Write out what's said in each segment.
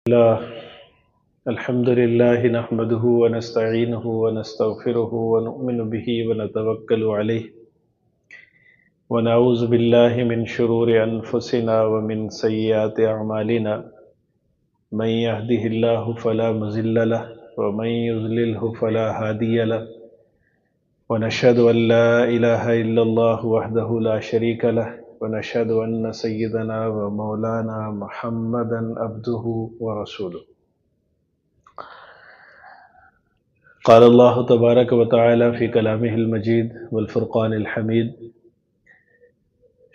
الله الحمد لله نحمده ونستعينه ونستغفره ونؤمن به ونتوكل عليه ونعوذ بالله من شرور أنفسنا ومن سيئات أعمالنا من يهده الله فلا مضل له ومن يضلله فلا هادي له ونشهد أن لا إله إلا الله وحده لا شريك له ونشهد أن سيدنا ومولانا محمدا عبده ورسوله قال الله تبارك وتعالى في كلامه المجيد والفرقان الحميد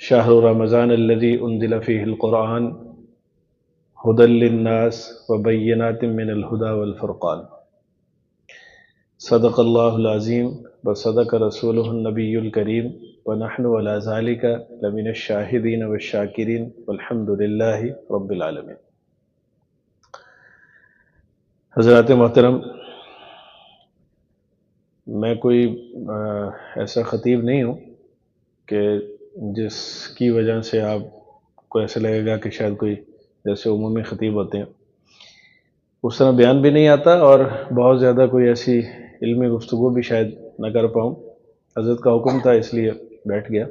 شهر رمضان الذي أنزل فيه القرآن هدى للناس وبينات من الهدى والفرقان صدق الله العظيم وصدق رسوله النبي الكريم ونحن على ذلك لمن الشاهدين والشاكرين والحمد لله رب العالمين۔ حضرات محترم، میں کوئی ایسا خطیب نہیں ہوں کہ جس کی وجہ سے آپ کو ایسا لگے گا کہ شاید کوئی جیسے عمومی خطیب ہوتے ہیں اس طرح بیان بھی نہیں آتا، اور بہت زیادہ کوئی ایسی علمی گفتگو بھی شاید نہ کر پاؤں۔ حضرت کا حکم تھا اس لیے بیٹھ گیا۔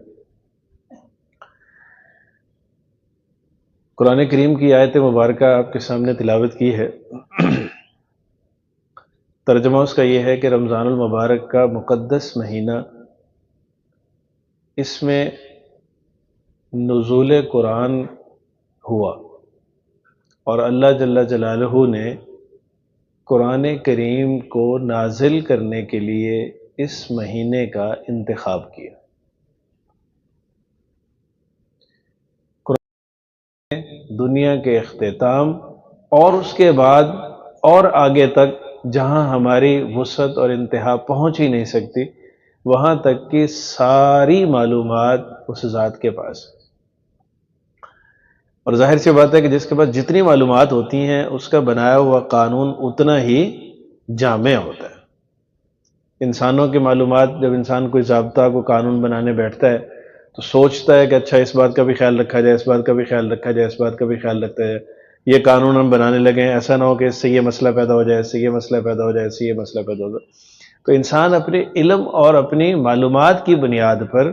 قرآن کریم کی آیت مبارکہ آپ کے سامنے تلاوت کی ہے۔ ترجمہ اس کا یہ ہے کہ رمضان المبارک کا مقدس مہینہ، اس میں نزول قرآن ہوا، اور اللہ جل جلالہ نے قرآن کریم کو نازل کرنے کے لیے اس مہینے کا انتخاب کیا۔ قرآن دنیا کے اختتام اور اس کے بعد اور آگے تک جہاں ہماری وسعت اور انتہا پہنچ ہی نہیں سکتی، وہاں تک کی ساری معلومات اس ذات کے پاس ہے۔ اور ظاہر سی بات ہے کہ جس کے پاس جتنی معلومات ہوتی ہیں اس کا بنایا ہوا قانون اتنا ہی جامع ہوتا ہے۔ انسانوں کی معلومات، جب انسان کوئی ضابطہ کو قانون بنانے بیٹھتا ہے تو سوچتا ہے کہ اچھا اس بات کا بھی خیال رکھا جائے، اس بات کا بھی خیال رکھا جائے، اس بات کا بھی خیال رکھا جائے، یہ قانون ہم بنانے لگے ہیں، ایسا نہ ہو کہ اس سے یہ مسئلہ پیدا ہو جائے، اس سے یہ مسئلہ پیدا ہو جائے، اس سے یہ مسئلہ پیدا ہو جائے۔ تو انسان اپنے علم اور اپنی معلومات کی بنیاد پر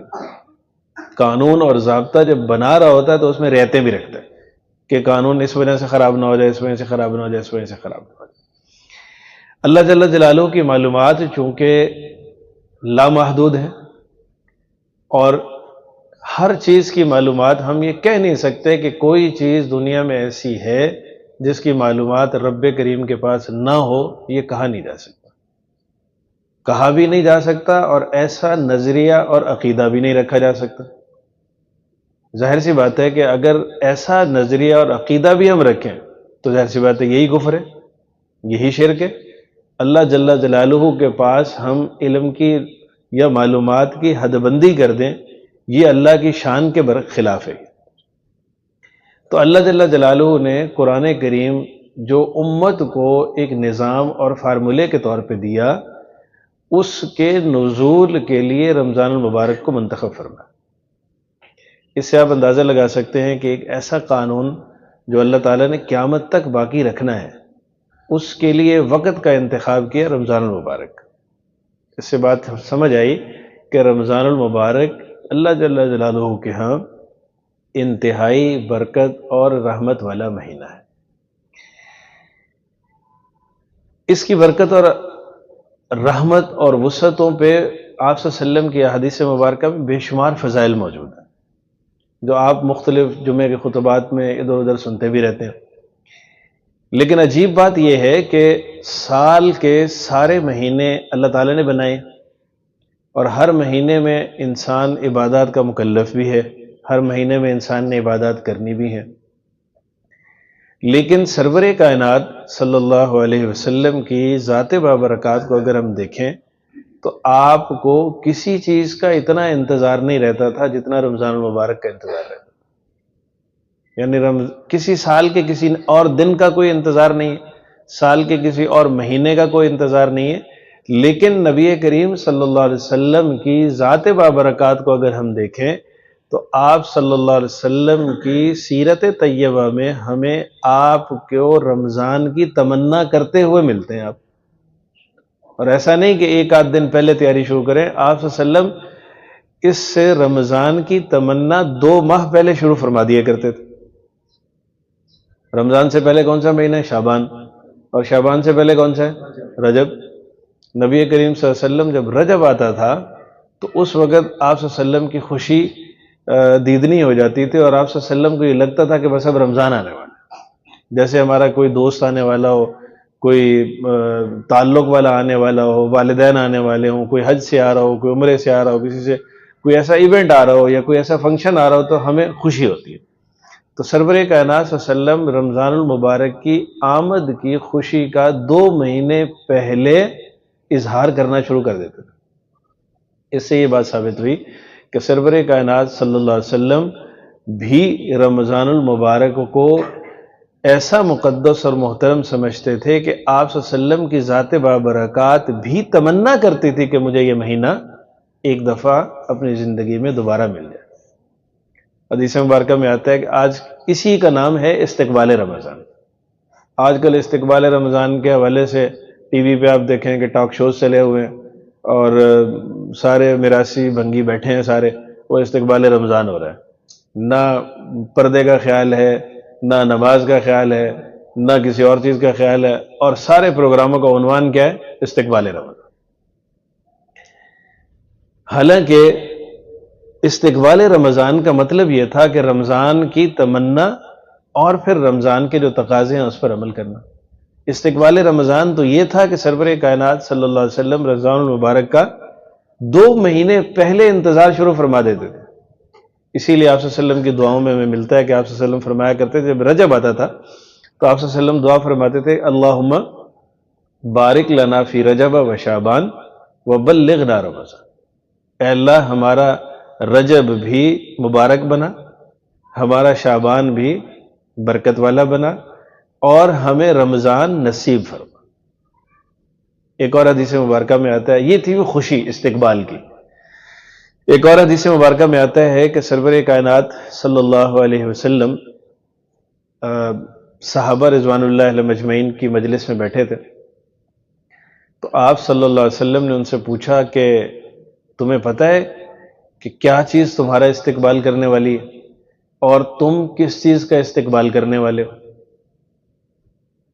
قانون اور ضابطہ جب بنا رہا ہوتا ہے تو اس میں رعایتیں بھی رکھتا ہے کہ قانون اس وجہ سے خراب نہ ہو جائے، اس وجہ سے خراب نہ ہو جائے، اس وجہ سے خراب نہ ہو جائے۔ اللہ جل جلالہ کی معلومات چونکہ لامحدود ہے، اور ہر چیز کی معلومات، ہم یہ کہہ نہیں سکتے کہ کوئی چیز دنیا میں ایسی ہے جس کی معلومات رب کریم کے پاس نہ ہو، یہ کہا نہیں جا سکتا، کہا بھی نہیں جا سکتا، اور ایسا نظریہ اور عقیدہ بھی نہیں رکھا جا سکتا۔ ظاہر سی بات ہے کہ اگر ایسا نظریہ اور عقیدہ بھی ہم رکھیں تو ظاہر سی بات ہے یہی کفر ہے، یہی شرک ہے۔ اللہ جل جلالہ کے پاس ہم علم کی یا معلومات کی حد بندی کر دیں، یہ اللہ کی شان کے خلاف ہے۔ تو اللہ جل جلالہ نے قرآن کریم جو امت کو ایک نظام اور فارمولے کے طور پہ دیا، اس کے نزول کے لیے رمضان المبارک کو منتخب فرمایا۔ اس سے آپ اندازہ لگا سکتے ہیں کہ ایک ایسا قانون جو اللہ تعالیٰ نے قیامت تک باقی رکھنا ہے، اس کے لیے وقت کا انتخاب کیا رمضان المبارک۔ اس سے بات سمجھ آئی کہ رمضان المبارک اللہ جل جلالہ کے ہاں انتہائی برکت اور رحمت والا مہینہ ہے۔ اس کی برکت اور رحمت اور وسعتوں پہ آپ صلی اللہ علیہ وسلم کی احادیث مبارکہ میں بے شمار فضائل موجود ہیں، جو آپ مختلف جمعے کے خطبات میں ادھر ادھر سنتے بھی رہتے ہیں۔ لیکن عجیب بات یہ ہے کہ سال کے سارے مہینے اللہ تعالیٰ نے بنائے، اور ہر مہینے میں انسان عبادات کا مکلف بھی ہے، ہر مہینے میں انسان نے عبادات کرنی بھی ہے۔ لیکن سرور کائنات صلی اللہ علیہ وسلم کی ذات بابرکات کو اگر ہم دیکھیں تو آپ کو کسی چیز کا اتنا انتظار نہیں رہتا تھا جتنا رمضان المبارک کا انتظار رہتا تھا۔ یعنی کسی سال کے کسی اور دن کا کوئی انتظار نہیں ہے، سال کے کسی اور مہینے کا کوئی انتظار نہیں ہے، لیکن نبی کریم صلی اللہ علیہ وسلم کی ذات بابرکات کو اگر ہم دیکھیں تو آپ صلی اللہ علیہ وسلم کی سیرت طیبہ میں ہمیں آپ کو رمضان کی تمنا کرتے ہوئے ملتے ہیں آپ. اور ایسا نہیں کہ ایک آدھ دن پہلے تیاری شروع کریں، آپ صلی اللہ علیہ وسلم اس سے رمضان کی تمنا 2 ماہ پہلے شروع فرما دیا کرتے تھے. رمضان سے پہلے کون سا مہینہ ہے؟ شعبان. اور شعبان سے پہلے کون سا ہے؟ رجب. نبی کریم صلی اللہ علیہ وسلم جب رجب آتا تھا تو اس وقت آپ صلی اللہ علیہ وسلم کی خوشی دیدنی ہو جاتی تھی، اور آپ صلی اللہ علیہ وسلم کو یہ لگتا تھا کہ بس اب رمضان آنے والا ہے. جیسے ہمارا کوئی دوست آنے والا ہو، کوئی تعلق والا آنے والا ہو، والدین آنے والے ہوں، کوئی حج سے آ رہا ہو، کوئی عمرے سے آ رہا ہو، کسی سے کوئی ایسا ایونٹ آ رہا ہو یا کوئی ایسا فنکشن آ رہا ہو تو ہمیں خوشی ہوتی ہے. تو سرور کائنات صلی اللہ علیہ وسلم رمضان المبارک کی آمد کی خوشی کا 2 مہینے پہلے اظہار کرنا شروع کر دیتے تھے. اس سے یہ بات ثابت ہوئی کہ سرور کائنات صلی اللہ علیہ وسلم بھی رمضان المبارک کو ایسا مقدس اور محترم سمجھتے تھے کہ آپ صلی اللہ علیہ وسلم کی ذات بابرکات بھی تمنا کرتی تھی کہ مجھے یہ مہینہ ایک دفعہ اپنی زندگی میں دوبارہ مل جائے. حدیث مبارکہ میں آتا ہے کہ آج اسی کا نام ہے استقبال رمضان. آج کل استقبال رمضان کے حوالے سے ٹی وی پہ آپ دیکھیں کہ ٹاک شوز چلے ہوئے ہیں اور سارے میراثی بھنگی بیٹھے ہیں، سارے وہ استقبال رمضان ہو رہا ہے. نہ پردے کا خیال ہے، نہ نماز کا خیال ہے، نہ کسی اور چیز کا خیال ہے، اور سارے پروگراموں کا عنوان کیا ہے؟ استقبال رمضان. حالانکہ استقبال رمضان کا مطلب یہ تھا کہ رمضان کی تمنا اور پھر رمضان کے جو تقاضے ہیں اس پر عمل کرنا. استقبال رمضان تو یہ تھا کہ سرور کائنات صلی اللہ علیہ وسلم رمضان المبارک کا 2 مہینے پہلے انتظار شروع فرما دیتے تھے. اسی لیے آپ صلی اللہ علیہ وسلم کی دعاؤں میں ہمیں ملتا ہے کہ آپ صلی اللہ علیہ وسلم فرمایا کرتے تھے جب رجب آتا تھا تو آپ صلی اللہ علیہ وسلم دعا فرماتے تھے اللہم بارک لنا فی رجب و شعبان وبلغنا رمضان. اے اللہ ہمارا رجب بھی مبارک بنا، ہمارا شعبان بھی برکت والا بنا، اور ہمیں رمضان نصیب فرما. ایک اور حدیث مبارکہ میں آتا ہے، یہ تھی وہ خوشی استقبال کی. ایک اور حدیث مبارکہ میں آتا ہے کہ سرور کائنات صلی اللہ علیہ وسلم صحابہ رضوان اللہ علیہ مجمعین کی مجلس میں بیٹھے تھے تو آپ صلی اللہ علیہ وسلم نے ان سے پوچھا کہ تمہیں پتہ ہے کہ کیا چیز تمہارا استقبال کرنے والی ہے اور تم کس چیز کا استقبال کرنے والے ہو؟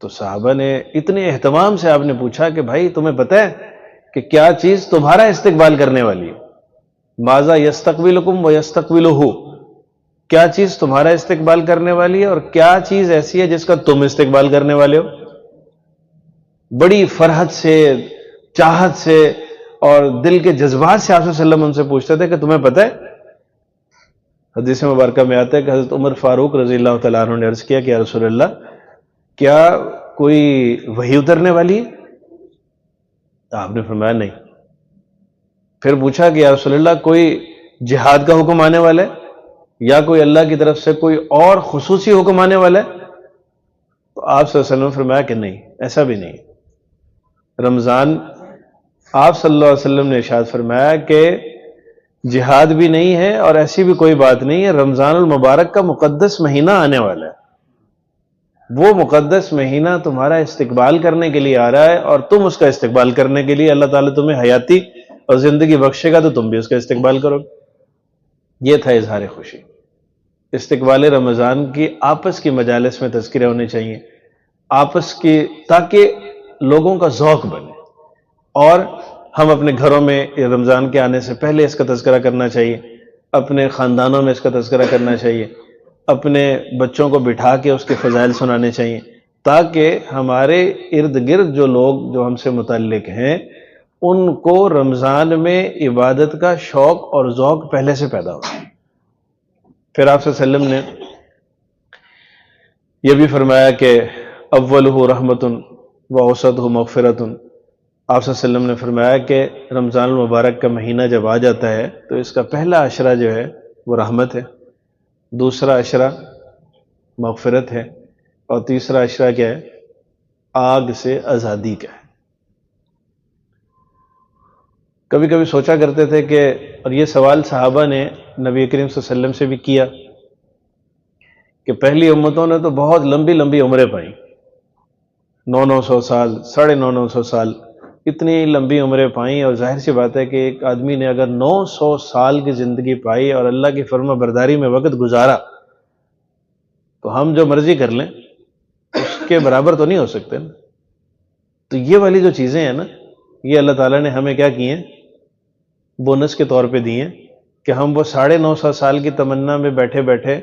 تو صحابہ نے اتنے اہتمام سے آپ نے پوچھا کہ بھائی تمہیں پتہ ہے کہ کیا چیز تمہارا استقبال کرنے والی ہے؟ ماذا یستقبلکم و یستقبلہ، کیا چیز تمہارا استقبال کرنے والی ہے اور کیا چیز ایسی ہے جس کا تم استقبال کرنے والے ہو؟ بڑی فرحت سے، چاہت سے اور دل کے جذبات سے آپ صلی اللہ علیہ وسلم ان سے پوچھتے تھے کہ تمہیں پتہ ہے؟ حدیث مبارکہ میں آتا ہے کہ حضرت عمر فاروق رضی اللہ تعالیٰ عنہ نے عرض کیا کہ یا رسول اللہ کیا کوئی وحی اترنے والی ہے؟ آپ نے فرمایا نہیں. پھر پوچھا کہ یا رسول اللہ کوئی جہاد کا حکم آنے والا ہے یا کوئی اللہ کی طرف سے کوئی اور خصوصی حکم آنے والا ہے؟ تو آپ صلی اللہ علیہ وسلم نے فرمایا کہ نہیں، ایسا بھی نہیں. رمضان آپ صلی اللہ علیہ وسلم نے ارشاد فرمایا کہ جہاد بھی نہیں ہے اور ایسی بھی کوئی بات نہیں ہے، رمضان المبارک کا مقدس مہینہ آنے والا ہے، وہ مقدس مہینہ تمہارا استقبال کرنے کے لیے آ رہا ہے اور تم اس کا استقبال کرنے کے لیے اللہ تعالیٰ تمہیں حیاتی اور زندگی بخشے گا تو تم بھی اس کا استقبال کرو گے. یہ تھا اظہار خوشی. استقبال رمضان کی آپس کی مجالس میں تذکرے ہونے چاہیے، آپس کی، تاکہ لوگوں کا ذوق بنے، اور ہم اپنے گھروں میں رمضان کے آنے سے پہلے اس کا تذکرہ کرنا چاہیے، اپنے خاندانوں میں اس کا تذکرہ کرنا چاہیے، اپنے بچوں کو بٹھا کے اس کے فضائل سنانے چاہیے، تاکہ ہمارے ارد گرد جو لوگ جو ہم سے متعلق ہیں ان کو رمضان میں عبادت کا شوق اور ذوق پہلے سے پیدا ہو. پھر آپ صلی اللہ علیہ وسلم نے یہ بھی فرمایا کہ اولہ رحمت و اوسطہ مغفرۃ. آپ صلی اللہ علیہ وسلم نے فرمایا کہ رمضان المبارک کا مہینہ جب آ جاتا ہے تو اس کا پہلا عشرہ جو ہے وہ رحمت ہے، دوسرا عشرہ مغفرت ہے، اور تیسرا عشرہ کیا ہے؟ آگ سے آزادی کا ہے. کبھی کبھی سوچا کرتے تھے کہ، اور یہ سوال صحابہ نے نبی کریم صلی اللہ علیہ وسلم سے بھی کیا کہ پہلی امتوں نے تو بہت لمبی لمبی عمریں پائیں، 900 سال، 950 سال، اتنی لمبی عمریں پائیں. اور ظاہر سی بات ہے کہ ایک آدمی نے اگر 900 سال کی زندگی پائی اور اللہ کی فرما برداری میں وقت گزارا تو ہم جو مرضی کر لیں اس کے برابر تو نہیں ہو سکتے نا. تو یہ والی جو چیزیں ہیں نا، یہ اللہ تعالیٰ نے ہمیں کیا کی ہیں، بونس کے طور پہ دی ہیں کہ ہم وہ 950 سال کی تمنا میں بیٹھے بیٹھے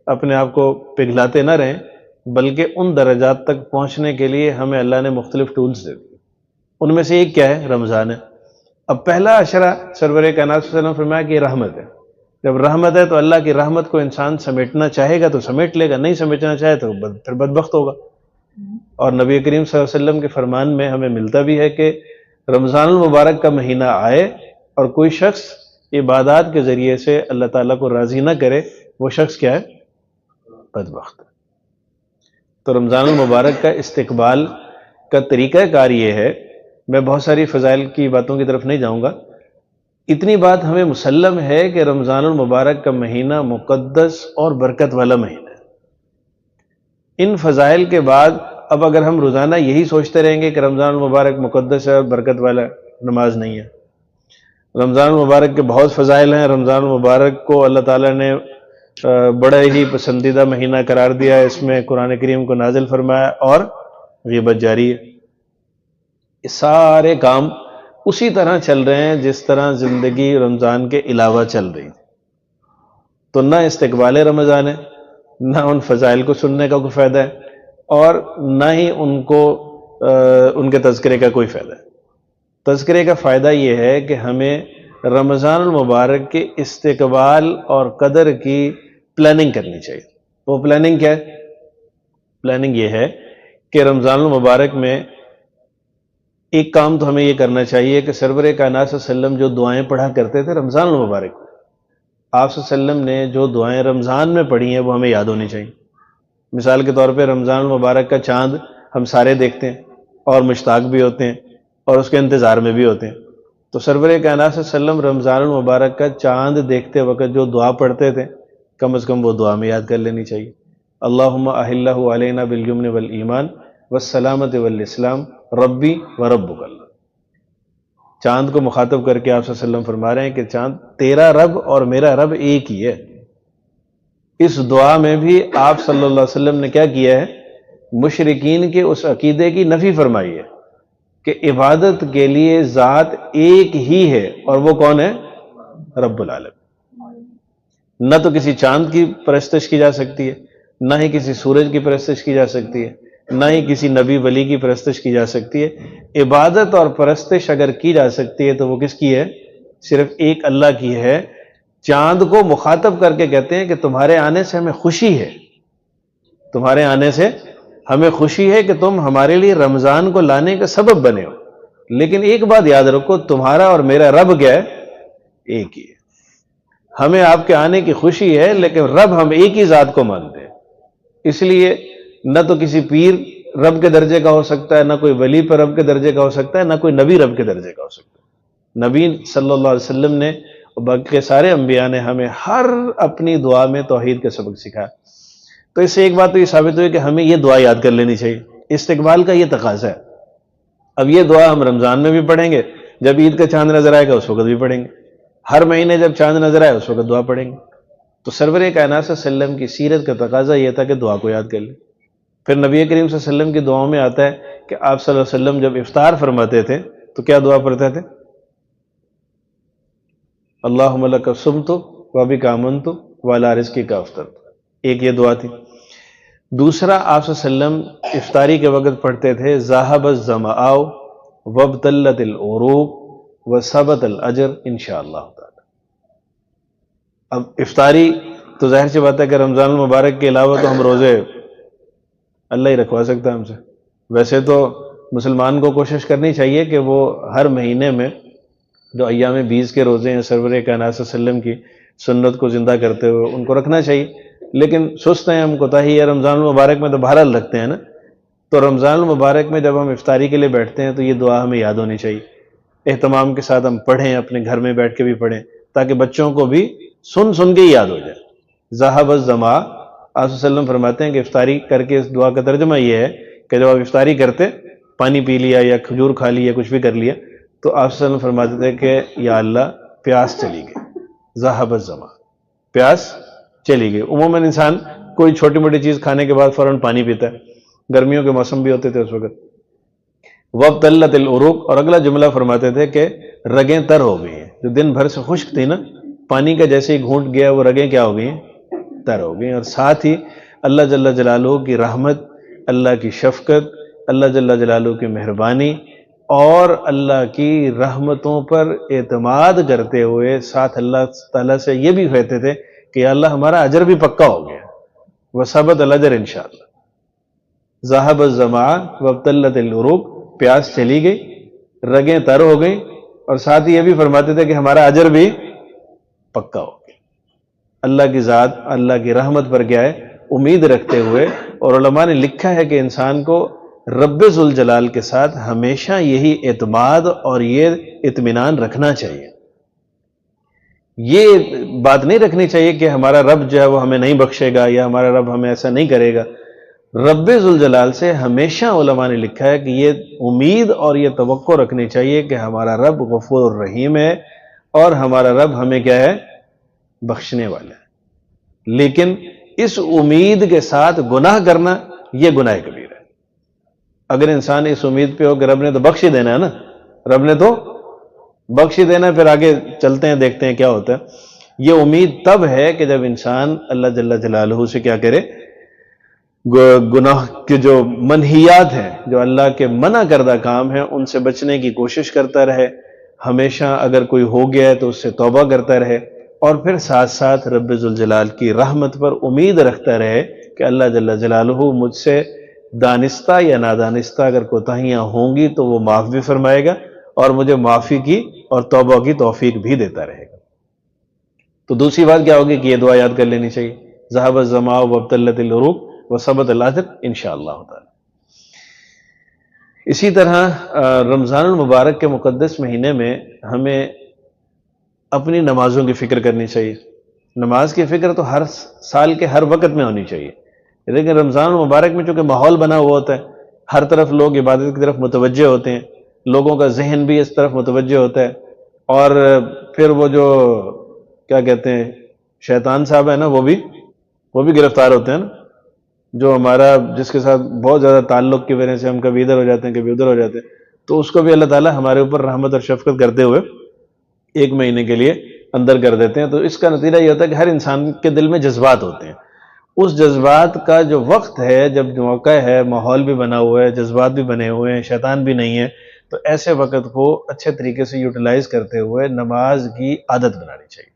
اپنے آپ کو پگھلاتے نہ رہیں، بلکہ ان درجات تک پہنچنے کے لیے ہمیں اللہ نے مختلف ٹولز دے دی. ان میں سے ایک کیا ہے؟ رمضان ہے. اب پہلا عشرہ سرور کائنات صلی اللہ علیہ وسلم فرمایا کہ یہ رحمت ہے. جب رحمت ہے تو اللہ کی رحمت کو انسان سمیٹنا چاہے گا تو سمیٹ لے گا، نہیں سمیٹنا چاہے تو پھر بدبخت ہوگا. اور نبی کریم صلی اللہ علیہ وسلم کے فرمان میں ہمیں ملتا بھی ہے کہ رمضان المبارک کا مہینہ آئے اور کوئی شخص عبادات کے ذریعے سے اللہ تعالیٰ کو راضی نہ کرے، وہ شخص کیا ہے؟ بدبخت. تو رمضان المبارک کا استقبال کا طریقہ کار یہ ہے. میں بہت ساری فضائل کی باتوں کی طرف نہیں جاؤں گا، اتنی بات ہمیں مسلم ہے کہ رمضان المبارک کا مہینہ مقدس اور برکت والا مہینہ ہے. ان فضائل کے بعد اب اگر ہم روزانہ یہی سوچتے رہیں گے کہ رمضان المبارک مقدس ہے، برکت والا، نماز نہیں ہے. رمضان المبارک کے بہت فضائل ہیں. رمضان المبارک کو اللہ تعالیٰ نے بڑا ہی پسندیدہ مہینہ قرار دیا ہے، اس میں قرآن کریم کو نازل فرمایا اور غیبت جاری ہے. یہ سارے کام اسی طرح چل رہے ہیں جس طرح زندگی رمضان کے علاوہ چل رہی تھی. تو نہ استقبال رمضان ہے، نہ ان فضائل کو سننے کا کوئی فائدہ ہے، اور نہ ہی ان کے تذکرے کا کوئی فائدہ ہے. تذکرے کا فائدہ یہ ہے کہ ہمیں رمضان المبارک کے استقبال اور قدر کی پلاننگ کرنی چاہیے. وہ پلاننگ کیا ہے؟ پلاننگ یہ ہے کہ رمضان المبارک میں ایک کام تو ہمیں یہ کرنا چاہیے کہ سرور کائنات صلی اللہ علیہ وسلم جو دعائیں پڑھا کرتے تھے رمضان المبارک میں، آپ صلی اللہ علیہ وسلم نے جو دعائیں رمضان میں پڑھی ہیں وہ ہمیں یاد ہونی چاہیے. مثال کے طور پہ رمضان المبارک کا چاند ہم سارے دیکھتے ہیں اور مشتاق بھی ہوتے ہیں اور اس کے انتظار میں بھی ہوتے ہیں. تو سرور کائنات صلی اللہ علیہ وسلم رمضان المبارک کا چاند دیکھتے وقت جو دعا پڑھتے تھے کم از کم وہ دعا میں یاد کر لینی چاہیے. اللہم احلہ علینا بالجمن والایمان والسلامت والاسلام ربی وربک اللہ. چاند کو مخاطب کر کے آپ صلی اللہ علیہ وسلم فرما رہے ہیں کہ چاند تیرا رب اور میرا رب ایک ہی ہے. اس دعا میں بھی آپ صلی اللہ علیہ وسلم نے کیا کیا ہے؟ مشرکین کے اس عقیدے کی نفی فرمائی ہے کہ عبادت کے لیے ذات ایک ہی ہے، اور وہ کون ہے؟ رب العالمین. نہ تو کسی چاند کی پرستش کی جا سکتی ہے، نہ ہی کسی سورج کی پرستش کی جا سکتی ہے، نہ ہی کسی نبی ولی کی پرستش کی جا سکتی ہے. عبادت اور پرستش اگر کی جا سکتی ہے تو وہ کس کی ہے؟ صرف ایک اللہ کی ہے. چاند کو مخاطب کر کے کہتے ہیں کہ تمہارے آنے سے ہمیں خوشی ہے، تمہارے آنے سے ہمیں خوشی ہے کہ تم ہمارے لیے رمضان کو لانے کا سبب بنے ہو. لیکن ایک بات یاد رکھو، تمہارا اور میرا رب کیا ہے؟ ایک ہی ہے. ہمیں آپ کے آنے کی خوشی ہے لیکن رب ہم ایک ہی ذات کو مانتے ہیں. اس لیے نہ تو کسی پیر رب کے درجے کا ہو سکتا ہے، نہ کوئی ولی پر رب کے درجے کا ہو سکتا ہے، نہ کوئی نبی رب کے درجے کا ہو سکتا ہے. نبی صلی اللہ علیہ وسلم نے اور باقی سارے انبیاء نے ہمیں ہر اپنی دعا میں توحید کا سبق سکھایا. تو اس سے ایک بات تو یہ ثابت ہوئی کہ ہمیں یہ دعا یاد کر لینی چاہیے. استقبال کا یہ تقاضا ہے. اب یہ دعا ہم رمضان میں بھی پڑھیں گے، جب عید کا چاند نظر آئے گا اس وقت بھی پڑھیں گے، ہر مہینے جب چاند نظر آئے اس وقت دعا پڑھیں گے. تو سرور کائنات صلی اللہ علیہ وسلم کی سیرت کا تقاضا یہ تھا کہ دعا کو یاد کر لیں. پھر نبی کریم صلی اللہ علیہ وسلم کی دعاؤں میں آتا ہے کہ آپ صلی اللہ علیہ وسلم جب افطار فرماتے تھے تو کیا دعا پڑھتے تھے؟ اللہم لک صمت وبک آمنت وعلی رزقک افطرت. ایک یہ دعا تھی. دوسرا آپ صلی اللہ علیہ وسلم افطاری کے وقت پڑھتے تھے ذہب الظمآ وابتلت العروق وثبت الاجر انشاءاللہ تعالی. اب افطاری تو ظاہر سی بات ہے کہ رمضان المبارک کے علاوہ تو ہم روزے اللہ ہی رکھوا سکتا ہے ہم سے. ویسے تو مسلمان کو کوشش کرنی چاہیے کہ وہ ہر مہینے میں جو ایام 20 کے روزے ہیں سرور کائنات صلی اللہ علیہ وسلم کی سنت کو زندہ کرتے ہوئے ان کو رکھنا چاہیے. لیکن سست ہیں ہم، کوتاہی ہے. رمضان المبارک میں تو بہرحال رکھتے ہیں نا. تو رمضان المبارک میں جب ہم افطاری کے لیے بیٹھتے ہیں تو یہ دعا ہمیں یاد ہونی چاہیے. اہتمام کے ساتھ ہم پڑھیں، اپنے گھر میں بیٹھ کے بھی پڑھیں تاکہ بچوں کو بھی سن سن کے ہی یاد ہو جائے. ذہب الظما، آپ صلی اللہ علیہ وسلم فرماتے ہیں کہ افطاری کر کے اس دعا کا ترجمہ یہ ہے کہ جب آپ افطاری کرتے، پانی پی لیا یا کھجور کھا لی یا کچھ بھی کر لیا، تو آپ صلی اللہ علیہ وسلم فرماتے تھے کہ یا اللہ پیاس چلی گئی. ذہب الظما، پیاس چلی گئی. عموماً انسان کوئی چھوٹی موٹی چیز کھانے کے بعد فوراً پانی پیتا ہے، گرمیوں کے موسم بھی ہوتے تھے اس وقت. وابتلت العروق، اور اگلا جملہ فرماتے تھے کہ رگیں تر ہو گئی ہیں. جو دن بھر سے خشک تھی نا، پانی کا جیسے ہی گھونٹ گیا وہ رگیں کیا ہو گئی ہیں؟ تر ہو گئی ہیں. اور ساتھ ہی اللہ جل جلالہ کی رحمت، اللہ کی شفقت، اللہ جل جلالہ کی مہربانی اور اللہ کی رحمتوں پر اعتماد کرتے ہوئے ساتھ اللہ تعالیٰ سے یہ بھی کہتے تھے کہ یا اللہ ہمارا اجر بھی پکا ہو گیا، وثبت الاجر انشاءاللہ. ذہب الظما وابتلت العروق، پیاس چلی گئی، رگیں تر ہو گئی، اور ساتھ ہی یہ بھی فرماتے تھے کہ ہمارا اجر بھی پکا ہو گیا. اللہ کی ذات، اللہ کی رحمت پر کیا ہے؟ امید رکھتے ہوئے. اور علماء نے لکھا ہے کہ انسان کو رب ذوالجلال کے ساتھ ہمیشہ یہی اعتماد اور یہ اطمینان رکھنا چاہیے. یہ بات نہیں رکھنی چاہیے کہ ہمارا رب جو ہے وہ ہمیں نہیں بخشے گا یا ہمارا رب ہمیں ایسا نہیں کرے گا. رب ذوالجلال سے ہمیشہ علماء نے لکھا ہے کہ یہ امید اور یہ توقع رکھنی چاہیے کہ ہمارا رب غفور الرحیم ہے اور ہمارا رب ہمیں کیا ہے؟ بخشنے والا ہے. لیکن اس امید کے ساتھ گناہ کرنا یہ گناہ کبیرہ ہے. اگر انسان اس امید پہ ہو کہ رب نے تو بخش ہی دینا ہے نا، رب نے تو بخش ہی دینا ہے، پھر آگے چلتے ہیں دیکھتے ہیں کیا ہوتا ہے. یہ امید تب ہے کہ جب انسان اللہ جل جلالہ سے کیا کرے؟ گناہ کے جو منہیات ہیں، جو اللہ کے منع کردہ کام ہیں، ان سے بچنے کی کوشش کرتا رہے. ہمیشہ اگر کوئی ہو گیا ہے تو اس سے توبہ کرتا رہے، اور پھر ساتھ ساتھ رب ذوالجلال کی رحمت پر امید رکھتا رہے کہ اللہ جل جلالہ مجھ سے دانستہ یا نادانستہ اگر کوتاہیاں ہوں گی تو وہ معاف بھی فرمائے گا اور مجھے معافی کی اور توبہ کی توفیق بھی دیتا رہے گا. تو دوسری بات کیا ہوگی کہ یہ دعا یاد کر لینی چاہیے، ذہب الظما وابتلت العروق وثبت الاجر انشاءاللہ تعالی. اسی طرح رمضان المبارک کے مقدس مہینے میں ہمیں اپنی نمازوں کی فکر کرنی چاہیے. نماز کی فکر تو ہر سال کے ہر وقت میں ہونی چاہیے، لیکن رمضان المبارک میں چونکہ ماحول بنا ہوا ہوتا ہے، ہر طرف لوگ عبادت کی طرف متوجہ ہوتے ہیں، لوگوں کا ذہن بھی اس طرف متوجہ ہوتا ہے، اور پھر وہ جو کیا کہتے ہیں شیطان صاحب ہے نا، وہ بھی گرفتار ہوتے ہیں نا، جو ہمارا جس کے ساتھ بہت زیادہ تعلق کی وجہ سے ہم کبھی ادھر ہو جاتے ہیں کبھی ادھر ہو جاتے ہیں، تو اس کو بھی اللہ تعالیٰ ہمارے اوپر رحمت اور شفقت کرتے ہوئے ایک مہینے کے لیے اندر کر دیتے ہیں. تو اس کا نتیجہ یہ ہوتا ہے کہ ہر انسان کے دل میں جذبات ہوتے ہیں. اس جذبات کا جو وقت ہے، جب موقع ہے، ماحول بھی بنا ہوا ہے، جذبات بھی بنے ہوئے ہیں، شیطان بھی نہیں ہے، تو ایسے وقت کو اچھے طریقے سے یوٹیلائز کرتے ہوئے نماز کی عادت بنانی چاہیے.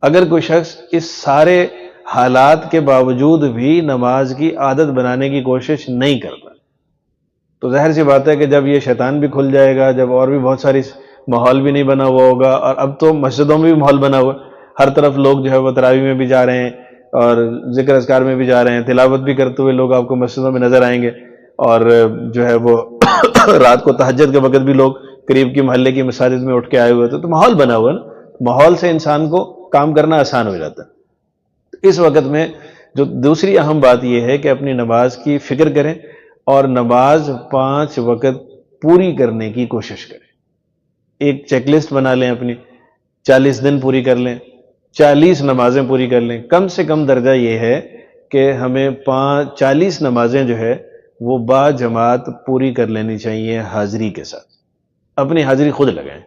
اگر کوئی شخص اس سارے حالات کے باوجود بھی نماز کی عادت بنانے کی کوشش نہیں کرتا، تو ظاہر سی بات ہے کہ جب یہ شیطان بھی کھل جائے گا، جب اور بھی بہت ساری ماحول بھی نہیں بنا ہوا ہوگا، اور اب تو مسجدوں میں بھی ماحول بنا ہوا ہے، ہر طرف لوگ جو ہے وہ تراویح میں بھی جا رہے ہیں اور ذکر اذکار میں بھی جا رہے ہیں، تلاوت بھی کرتے ہوئے لوگ آپ کو مسجدوں میں نظر آئیں گے، اور جو ہے وہ رات کو تہجد کے وقت بھی لوگ قریب کی محلے کی مساجد میں اٹھ کے آئے ہوئے تھے. تو ماحول بنا ہوا ہے نا، ماحول سے انسان کو کام کرنا آسان ہو جاتا ہے. اس وقت میں جو دوسری اہم بات یہ ہے کہ اپنی نماز کی فکر کریں اور نماز 5 وقت پوری کرنے کی کوشش کریں. ایک چیک لسٹ بنا لیں اپنی، 40 دن پوری کر لیں، 40 نمازیں پوری کر لیں. کم سے کم درجہ یہ ہے کہ ہمیں 40 نمازیں جو ہے وہ با جماعت پوری کر لینی چاہیے حاضری کے ساتھ. اپنی حاضری خود لگائیں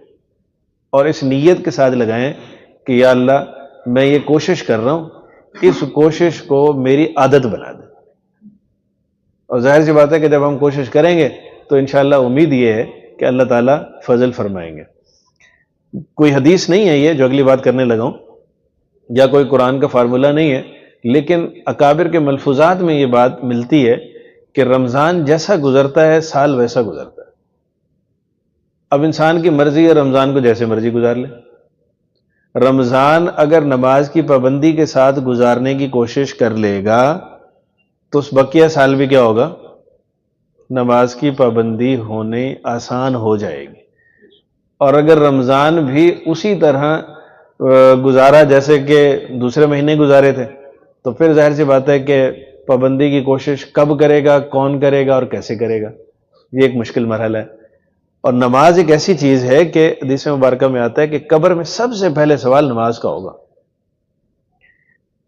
اور اس نیت کے ساتھ لگائیں کہ یا اللہ میں یہ کوشش کر رہا ہوں، اس کوشش کو میری عادت بنا دیں. اور ظاہر سی بات ہے کہ جب ہم کوشش کریں گے تو انشاءاللہ امید یہ ہے کہ اللہ تعالیٰ فضل فرمائیں گے. کوئی حدیث نہیں ہے یہ جو اگلی بات کرنے لگا ہوں، یا کوئی قرآن کا فارمولہ نہیں ہے، لیکن اکابر کے ملفوظات میں یہ بات ملتی ہے کہ رمضان جیسا گزرتا ہے سال ویسا گزرتا ہے. اب انسان کی مرضی ہے رمضان کو جیسے مرضی گزار لے. رمضان اگر نماز کی پابندی کے ساتھ گزارنے کی کوشش کر لے گا تو اس بقیہ سال بھی کیا ہوگا؟ نماز کی پابندی ہونے آسان ہو جائے گی. اور اگر رمضان بھی اسی طرح گزارا جیسے کہ دوسرے مہینے گزارے تھے، تو پھر ظاہر سی بات ہے کہ پابندی کی کوشش کب کرے گا، کون کرے گا اور کیسے کرے گا، یہ ایک مشکل مرحلہ ہے۔ اور نماز ایک ایسی چیز ہے کہ حدیث مبارکہ میں آتا ہے کہ قبر میں سب سے پہلے سوال نماز کا ہوگا۔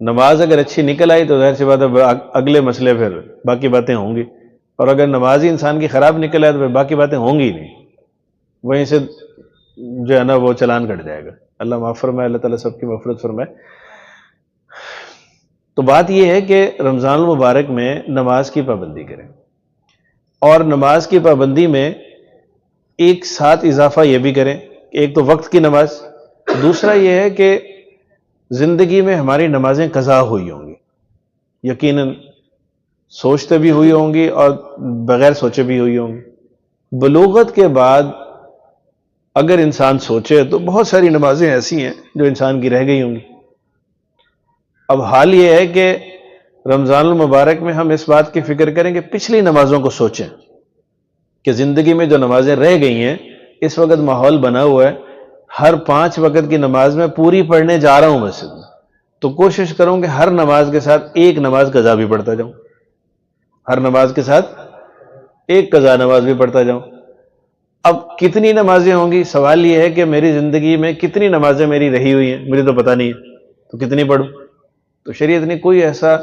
نماز اگر اچھی نکل آئی تو ظاہر سی بات ہے اگلے مسئلے پھر باقی باتیں ہوں گی، اور اگر نماز ہی انسان کی خراب نکل آئے تو پھر باقی باتیں ہوں گی ہی نہیں، وہیں سے جو ہے نا وہ چلان کٹ جائے گا۔ اللہ معاف فرمائے، اللہ تعالیٰ سب کی مغفرت فرمائے۔ تو بات یہ ہے کہ رمضان المبارک میں نماز کی پابندی کریں، اور نماز کی پابندی میں ایک ساتھ اضافہ یہ بھی کریں کہ ایک تو وقت کی نماز، دوسرا یہ ہے کہ زندگی میں ہماری نمازیں قضا ہوئی ہوں گی، یقیناً سوچتے بھی ہوئی ہوں گی اور بغیر سوچے بھی ہوئی ہوں گی۔ بلوغت کے بعد اگر انسان سوچے تو بہت ساری نمازیں ایسی ہیں جو انسان کی رہ گئی ہوں گی۔ اب حال یہ ہے کہ رمضان المبارک میں ہم اس بات کی فکر کریں کہ پچھلی نمازوں کو سوچیں کہ زندگی میں جو نمازیں رہ گئی ہیں، اس وقت ماحول بنا ہوا ہے، ہر 5 وقت کی نماز میں پوری پڑھنے جا رہا ہوں مسجد میں، تو کوشش کروں کہ ہر نماز کے ساتھ ایک نماز قضا بھی پڑھتا جاؤں، ہر نماز کے ساتھ ایک قضا نماز بھی پڑھتا جاؤں۔ اب کتنی نمازیں ہوں گی، سوال یہ ہے کہ میری زندگی میں کتنی نمازیں میری رہی ہوئی ہیں، مجھے تو پتہ نہیں ہے، تو کتنی پڑھوں؟ تو شریعت نے کوئی ایسا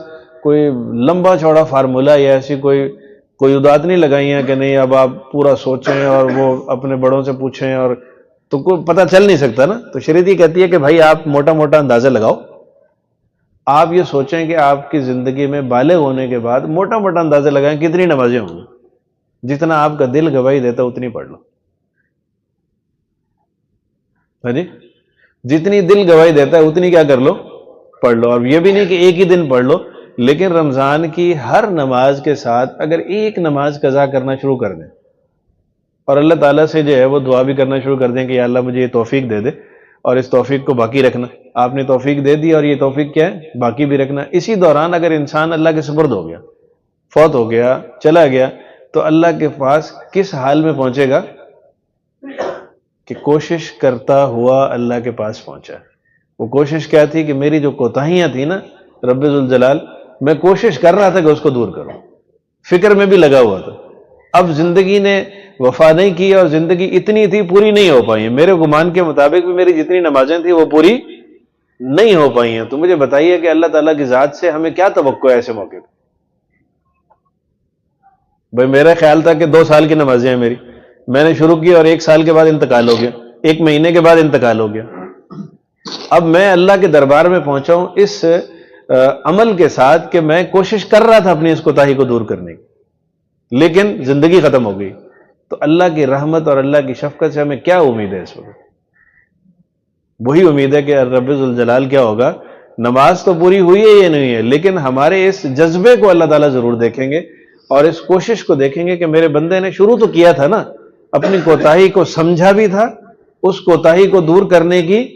کوئی لمبا چوڑا فارمولہ یا ایسی کوئی ادات نہیں لگائی ہیں کہ نہیں اب آپ پورا سوچیں اور وہ اپنے بڑوں سے پوچھیں، اور تو کوئی پتہ چل نہیں سکتا نا۔ تو شریعت یہ کہتی ہے کہ بھائی آپ موٹا موٹا اندازہ لگاؤ، آپ یہ سوچیں کہ آپ کی زندگی میں بالغ ہونے کے بعد موٹا موٹا اندازہ لگائیں کتنی نمازیں ہوں گی، جتنا آپ کا دل گواہی دیتا اتنی پڑھ لو۔ ہاں جی، جتنی دل گواہی دیتا ہے اتنی کیا کر لو، پڑھ لو۔ اور یہ بھی نہیں کہ ایک ہی دن پڑھ لو، لیکن رمضان کی ہر نماز کے ساتھ اگر ایک نماز قضا کرنا شروع کر دیں، اور اللہ تعالیٰ سے جو ہے وہ دعا بھی کرنا شروع کر دیں کہ یا اللہ مجھے یہ توفیق دے دے، اور اس توفیق کو باقی رکھنا، آپ نے توفیق دے دی اور یہ توفیق کیا ہے، باقی بھی رکھنا۔ اسی دوران اگر انسان اللہ کے سپرد ہو گیا، فوت ہو گیا، چلا گیا، تو اللہ کے پاس کس حال میں پہنچے گا کہ کوشش کرتا ہوا اللہ کے پاس پہنچا۔ وہ کوشش کیا تھی کہ میری جو کوتاہیاں تھیں نا رب ذوالجلال، میں کوشش کر رہا تھا کہ اس کو دور کروں، فکر میں بھی لگا ہوا تھا۔ اب زندگی نے وفا نہیں کی اور زندگی اتنی تھی پوری نہیں ہو پائی ہیں، میرے گمان کے مطابق بھی میری جتنی نمازیں تھیں وہ پوری نہیں ہو پائی ہیں۔ تو مجھے بتائیے کہ اللہ تعالیٰ کی ذات سے ہمیں کیا توقع ہے ایسے موقع پہ؟ بھائی میرا خیال تھا کہ 2 سال کی نمازیں ہیں میری، میں نے شروع کی اور 1 سال کے بعد انتقال ہو گیا، 1 مہینے کے بعد انتقال ہو گیا۔ اب میں اللہ کے دربار میں پہنچا ہوں اس عمل کے ساتھ کہ میں کوشش کر رہا تھا اپنی اس کوتاہی کو دور کرنے کی، لیکن زندگی ختم ہو گئی۔ تو اللہ کی رحمت اور اللہ کی شفقت سے ہمیں کیا امید ہے اس وقت؟ وہی امید ہے کہ رب ذوالجلال کیا ہوگا، نماز تو پوری ہوئی ہے یا نہیں ہے، لیکن ہمارے اس جذبے کو اللہ تعالیٰ ضرور دیکھیں گے، اور اس کوشش کو دیکھیں گے کہ میرے بندے نے شروع تو کیا تھا نا، اپنی کوتاہی کو سمجھا بھی تھا، اس کوتاہی کو دور کرنے کی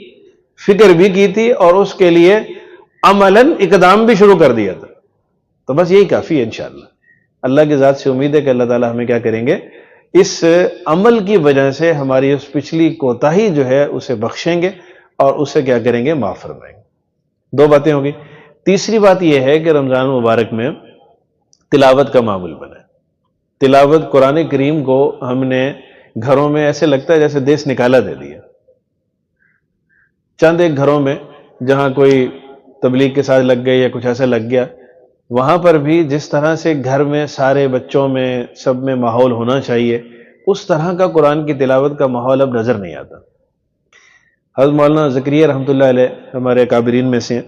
فکر بھی کی تھی، اور اس کے لیے عملاً اقدام بھی شروع کر دیا تھا۔ تو بس یہی کافی ہے انشاءاللہ۔ اللہ کی ذات سے امید ہے کہ اللہ تعالیٰ ہمیں کیا کریں گے، اس عمل کی وجہ سے ہماری اس پچھلی کوتاہی جو ہے اسے بخشیں گے اور اسے کیا کریں گے، معاف فرمائیں گے۔ 2 باتیں ہوگی۔ تیسری بات یہ ہے کہ رمضان مبارک میں تلاوت کا معمول بنا ہے۔ تلاوت قرآن کریم کو ہم نے گھروں میں ایسے لگتا ہے جیسے دیس نکالا دے دیا۔ چند ایک گھروں میں جہاں کوئی تبلیغ کے ساتھ لگ گئے یا کچھ ایسا لگ گیا، وہاں پر بھی جس طرح سے گھر میں سارے بچوں میں سب میں ماحول ہونا چاہیے، اس طرح کا قرآن کی تلاوت کا ماحول اب نظر نہیں آتا۔ حضرت مولانا زکریا رحمۃ اللہ علیہ ہمارے اکابرین میں سے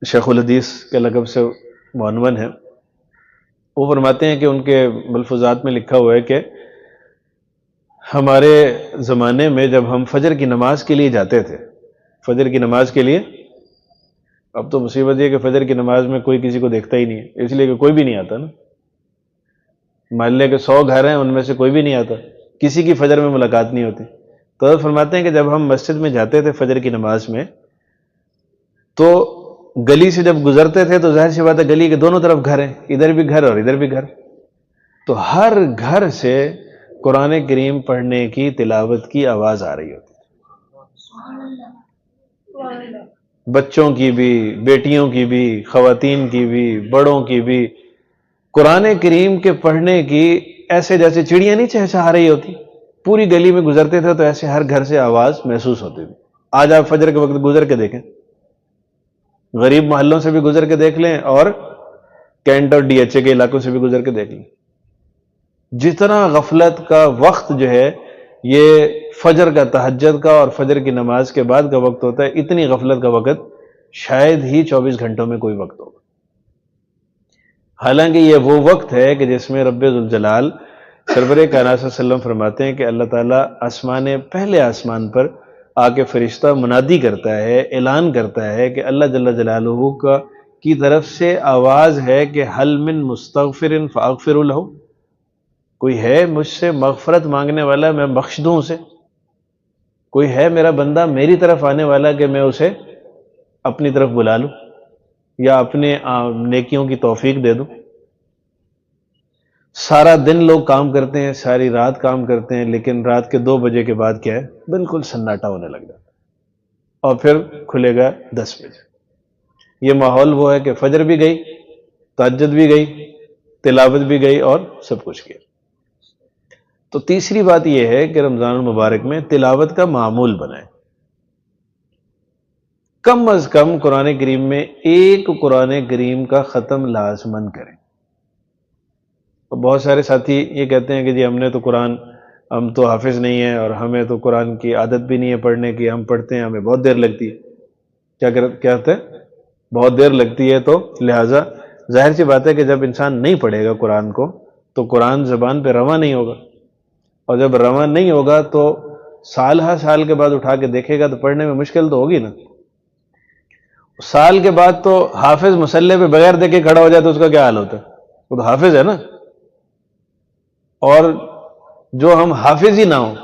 شیخ الحدیث کے لقب سے معنون ہیں، وہ فرماتے ہیں کہ ان کے ملفوظات میں لکھا ہوا ہے کہ ہمارے زمانے میں جب ہم فجر کی نماز کے لیے جاتے تھے، فجر کی نماز کے لیے، اب تو مصیبت یہ کہ فجر کی نماز میں کوئی کسی کو دیکھتا ہی نہیں ہے، اس لیے کہ کوئی بھی نہیں آتا نا، محلے کے 100 گھر ہیں ان میں سے کوئی بھی نہیں آتا، کسی کی فجر میں ملاقات نہیں ہوتی۔ تو حضرت فرماتے ہیں کہ جب ہم مسجد میں جاتے تھے فجر کی نماز میں، تو گلی سے جب گزرتے تھے تو ظاہر سی بات ہے گلی کے دونوں طرف گھر ہیں، ادھر بھی گھر اور ادھر بھی گھر، تو ہر گھر سے قرآن کریم پڑھنے کی، تلاوت کی آواز آ رہی ہوتی ہے۔ بچوں کی بھی، بیٹیوں کی بھی، خواتین کی بھی، بڑوں کی بھی، قرآن کریم کے پڑھنے کی ایسے جیسے چڑیاں نہیں چہچہا رہی ہوتی، پوری گلی میں گزرتے تھے تو ایسے ہر گھر سے آواز محسوس ہوتی تھی۔ آج آپ فجر کے وقت گزر کے دیکھیں، غریب محلوں سے بھی گزر کے دیکھ لیں اور کینٹ اور ڈی ایچ اے کے علاقوں سے بھی گزر کے دیکھ لیں، جتنا غفلت کا وقت جو ہے یہ فجر کا، تہجد کا اور فجر کی نماز کے بعد کا وقت ہوتا ہے، اتنی غفلت کا وقت شاید ہی 24 گھنٹوں میں کوئی وقت ہوگا۔ حالانکہ یہ وہ وقت ہے کہ جس میں رب ذوالجلال سرور کائنات صلی اللہ علیہ وسلم فرماتے ہیں کہ اللہ تعالیٰ پہلے آسمان پر آ کے فرشتہ منادی کرتا ہے، اعلان کرتا ہے کہ اللہ جل جلالہ کی طرف سے آواز ہے کہ حل من مستغفر فاغفر لہ، کوئی ہے مجھ سے مغفرت مانگنے والا میں بخش دوں اسے، کوئی ہے میرا بندہ میری طرف آنے والا کہ میں اسے اپنی طرف بلا لوں یا اپنے نیکیوں کی توفیق دے دوں۔ سارا دن لوگ کام کرتے ہیں، ساری رات کام کرتے ہیں، لیکن رات کے 2 بجے کے بعد کیا ہے، بالکل سناٹا ہونے لگ جاتا ہے، اور پھر کھلے گا 10 بجے۔ یہ ماحول وہ ہے کہ فجر بھی گئی، تہجد بھی گئی، تلاوت بھی گئی اور سب کچھ گیا۔ تو تیسری بات یہ ہے کہ رمضان المبارک میں تلاوت کا معمول بنائیں، کم از کم قرآن کریم میں ایک قرآن کریم کا ختم لازماً کریں۔ بہت سارے ساتھی یہ کہتے ہیں کہ جی ہم نے تو ہم تو حافظ نہیں ہیں اور ہمیں تو قرآن کی عادت بھی نہیں ہے پڑھنے کی، ہم پڑھتے ہیں ہمیں بہت دیر لگتی ہے۔ کیا کہتے ہیں؟ بہت دیر لگتی ہے، تو لہٰذا ظاہر سی بات ہے کہ جب انسان نہیں پڑھے گا قرآن کو تو قرآن زبان پہ رواں نہیں ہوگا، اور جب رواں نہیں ہوگا تو سال ہر سال کے بعد اٹھا کے دیکھے گا تو پڑھنے میں مشکل تو ہوگی نا۔ سال کے بعد تو حافظ مصلی پہ بغیر دیکھے کھڑا ہو جائے تو اس کا کیا حال ہوتا ہے؟ وہ تو حافظ ہے نا۔ اور جو ہم حافظ ہی نہ ہوں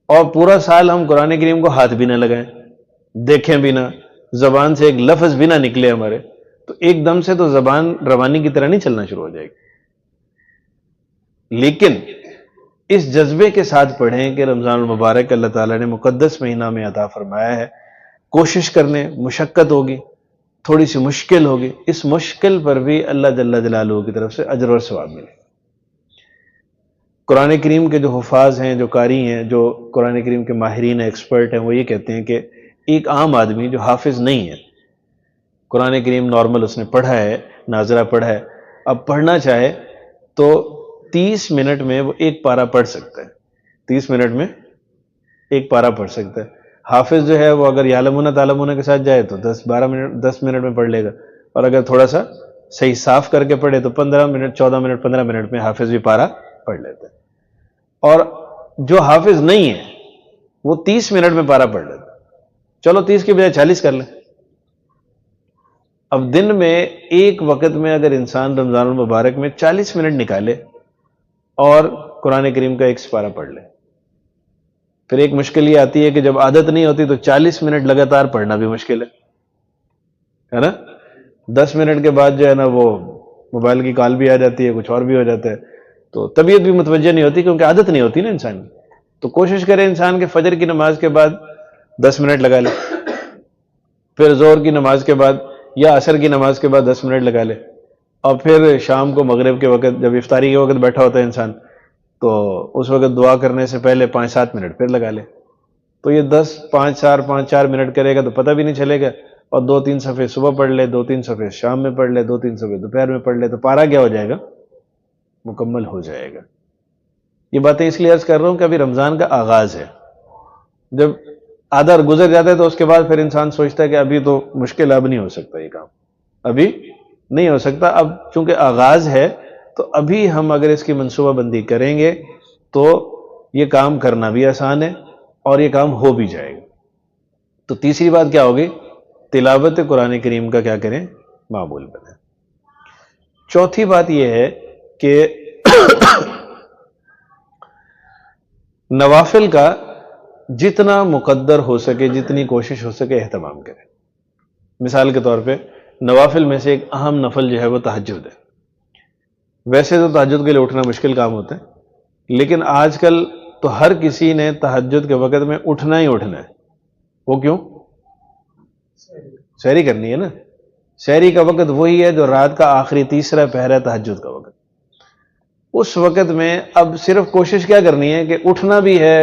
اور پورا سال ہم قرآن کریم کو ہاتھ بھی نہ لگائیں، دیکھیں بھی نہ، زبان سے ایک لفظ بھی نہ نکلے ہمارے، تو ایک دم سے تو زبان روانی کی طرح نہیں چلنا شروع ہو جائے گی۔ لیکن اس جذبے کے ساتھ پڑھیں کہ رمضان المبارک اللہ تعالیٰ نے مقدس مہینہ میں عطا فرمایا ہے، کوشش کرنے، مشقت ہوگی، تھوڑی سی مشکل ہوگی، اس مشکل پر بھی اللہ جل جلالہ کی طرف سے اجر و ثواب ملے۔ قرآن کریم کے جو حفاظ ہیں، جو قاری ہیں، جو قرآن کریم کے ماہرین ایکسپرٹ ہیں، وہ یہ کہتے ہیں کہ ایک عام آدمی جو حافظ نہیں ہے، قرآن کریم نارمل اس نے پڑھا ہے، ناظرہ پڑھا ہے، اب پڑھنا چاہے تو 30 منٹ میں وہ ایک پارہ پڑھ سکتا ہے، 30 منٹ میں ایک پارہ پڑھ سکتا ہے۔ حافظ جو ہے وہ اگر یعلمون تعلمون کے ساتھ جائے تو 10 منٹ میں پڑھ لے گا، اور اگر تھوڑا سا صحیح صاف کر کے پڑھے تو 15 منٹ 14 منٹ 15 منٹ میں حافظ بھی پارہ پڑھ لیتا ہے۔ اور جو حافظ نہیں ہے وہ 30 منٹ میں پارہ پڑھ لیتا ہے، چلو 30 کی بجائے 40 کر لیں۔ اب دن میں ایک وقت میں اگر انسان رمضان المبارک میں 40 منٹ نکالے اور قرآن کریم کا ایک سپارہ پڑھ لے، پھر ایک مشکل یہ آتی ہے کہ جب عادت نہیں ہوتی تو 40 منٹ لگاتار پڑھنا بھی مشکل ہے نا۔ 10 منٹ کے بعد جو ہے نا وہ موبائل کی کال بھی آ جاتی ہے، کچھ اور بھی ہو جاتا ہے، تو طبیعت بھی متوجہ نہیں ہوتی کیونکہ عادت نہیں ہوتی نا انسان کی۔ تو کوشش کرے انسان کہ فجر کی نماز کے بعد 10 منٹ لگا لے، پھر ظہر کی نماز کے بعد یا عصر کی نماز کے بعد 10 منٹ لگا لے، اور پھر شام کو مغرب کے وقت جب افطاری کے وقت بیٹھا ہوتا ہے انسان تو اس وقت دعا کرنے سے پہلے 5-7 منٹ پھر لگا لے۔ تو یہ 5-4 منٹ کرے گا تو پتہ بھی نہیں چلے گا، اور 2-3 صفحے صبح پڑھ لے، 2-3 صفحے شام میں پڑھ لے، 2-3 صفحے دوپہر میں پڑھ لے، تو پارہ کیا ہو جائے گا؟ مکمل ہو جائے گا۔ یہ باتیں اس لیے عرض کر رہا ہوں کہ ابھی رمضان کا آغاز ہے، جب آدھا گزر جاتا ہے تو اس کے بعد پھر انسان سوچتا ہے کہ ابھی تو مشکل، اب نہیں ہو سکتا، یہ کام ابھی نہیں ہو سکتا۔ اب چونکہ آغاز ہے تو ابھی ہم اگر اس کی منصوبہ بندی کریں گے تو یہ کام کرنا بھی آسان ہے اور یہ کام ہو بھی جائے گا۔ تو تیسری بات کیا ہوگی؟ تلاوت قرآن کریم کا کیا کریں؟ معمول بنائیں۔ چوتھی بات یہ ہے کہ نوافل کا جتنا مقدر ہو سکے، جتنی کوشش ہو سکے اہتمام کریں۔ مثال کے طور پہ نوافل میں سے ایک اہم نفل جو ہے وہ تہجد ہے۔ ویسے تو تہجد کے لیے اٹھنا مشکل کام ہوتا ہے، لیکن آج کل تو ہر کسی نے تہجد کے وقت میں اٹھنا ہی اٹھنا ہے۔ وہ کیوں؟ سحری کرنی ہے نا. سحری کا وقت وہی ہے جو رات کا آخری تیسرا پہر ہے، تہجد کا وقت. اس وقت میں اب صرف کوشش کیا کرنی ہے کہ اٹھنا بھی ہے،